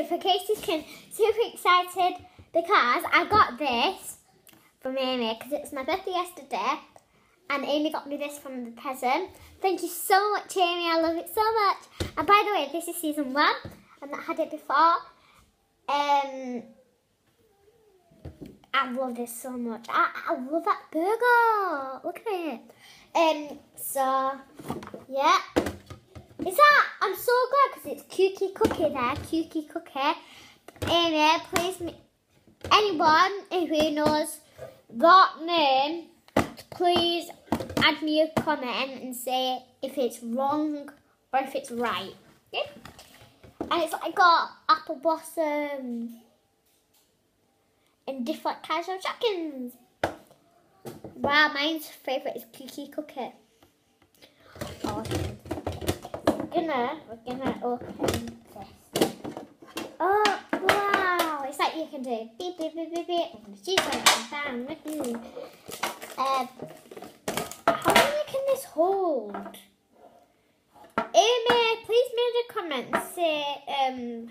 for Casey's Kin, super excited because I got this from Amy because it's my birthday yesterday and Amy got me this from the present. Thank you so much, Amy. I love it so much. And by the way, this is season 1. I've not had it before. I love this so much. I love that burger. Look at it. So, yeah. Is that? I'm so glad because it's Cookie Cookie there. Cookie Cookie. Amy, please, anyone who knows that name, please add me a comment and say if it's wrong or if it's right. Yeah? And it's like got apple blossom and different kinds of Shopkins. Wow, mine's favourite is Cookie Cookie. Awesome. We're gonna open this. Oh wow! It's like you can do beep beep beep beep beep. How many can this hold? Amy, please make a comment and say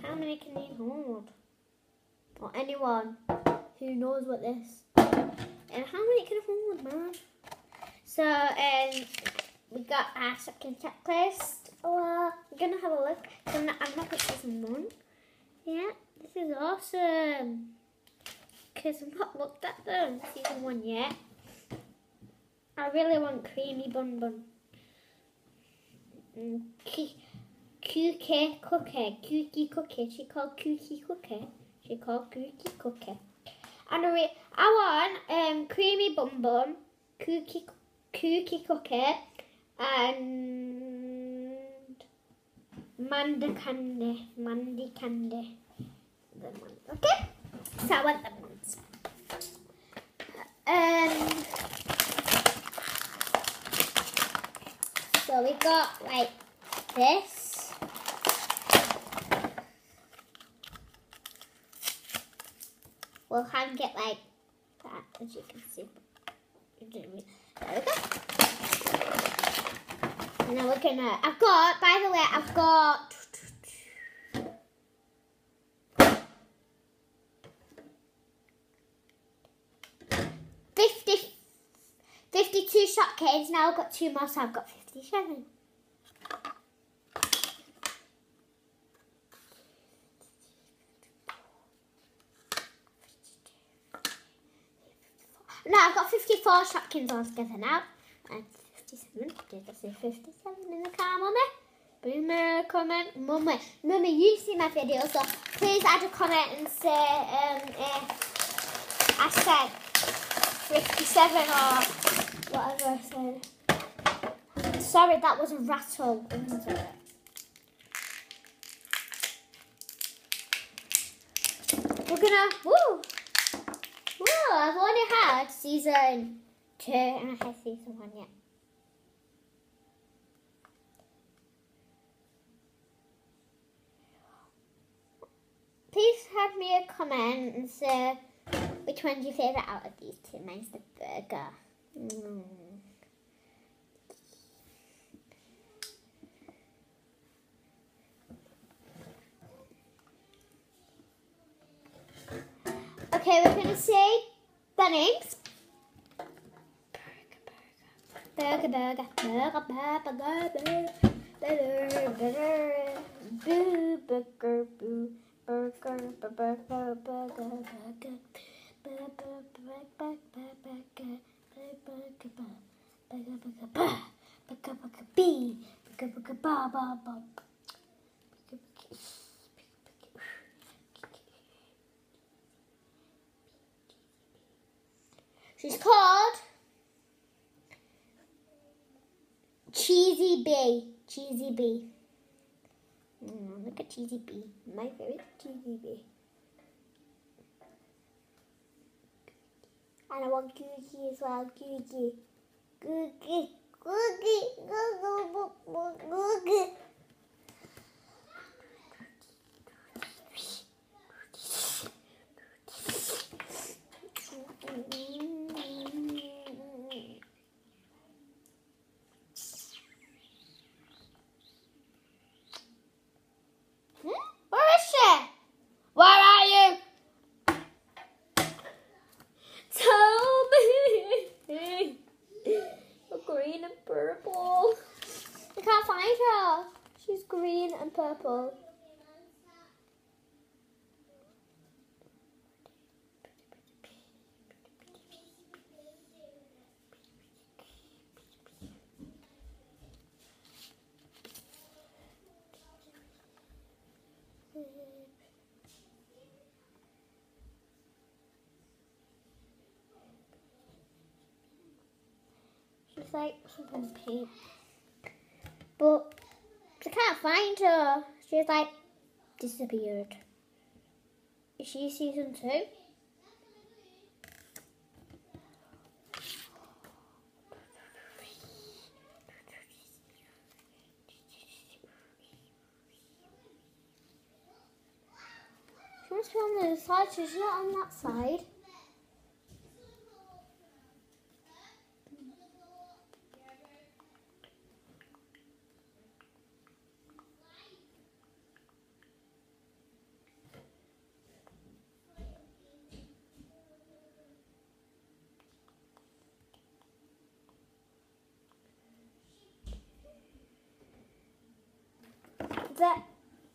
how many can you hold? Or anyone who knows what this. And how many can it hold, man? So we got our second checklist. Oh, we're gonna have a look. I'm not at season 1. Yeah, this is awesome. Because I've not looked at them season 1 yet. I really want creamy bun bun. Cookie Cookie. Cookie Cookie. She called Cookie Cookie. She called Cookie Cookie. And I want creamy bun bun, Cookie Cookie, and Mandy Candy. Okay? So I want them ones. So we got like this. We'll hang it like that, as you can see. There we go. And now we're gonna, by the way, I've got 52 Shopkins. Now I've got 2 more, so I've got 57. No, I've got 54 Shopkins altogether now. And 57. Did I say 57 in the car, Mummy? Boomer comment. Mummy, you see my video, so please add a comment and say if I said 57 or whatever I said. Sorry, that was a rattle, wasn't it? We're gonna, woo! Whoa, I've only had season 2 and I had season 1 yet. Please have me a comment and say which one's your favourite out of these 2. Mine's the burger. Okay, we're going to say the names. Burger, burger, burger, burger, burger, burger, burger, boo, burger, boo, burger, burger, burger, burger, she's called Cheesy Bee. Cheesy Bee. Look at Cheesy Bee. My favorite Cheesy Bee. And I want Cookie as well. Cookie. Cookie. Cookie. Cookie. Where is she? purple. She's like something pink. But I can't find her. She's like disappeared. Is she season 2? She must be on the other side, so she's not on that side.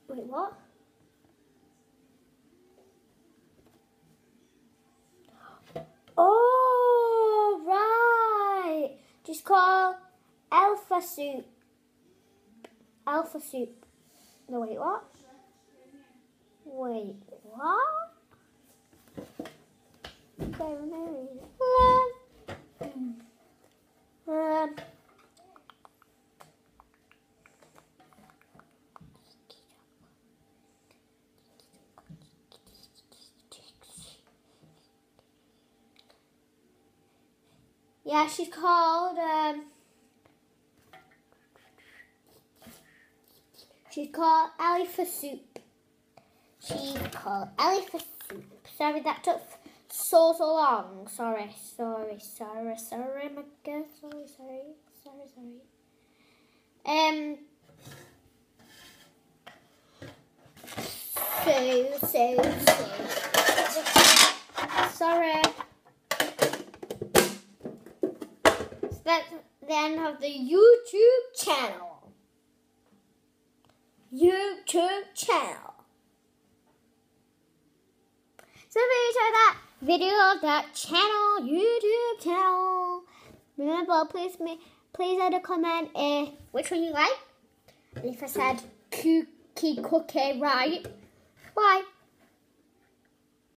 Wait, what? Oh, right. Just call Alpha Soup. Alpha Soup. No, wait, what? Wait, what? Okay, yeah, she's called Alpha Soup. She's called Alpha Soup. Sorry, that took so long. Sorry, my girl. Sorry. Sorry. So that's the end of the YouTube channel. So if you enjoyed that video of that channel, YouTube channel, remember please add a comment which one you like. And if I said cookie right, bye.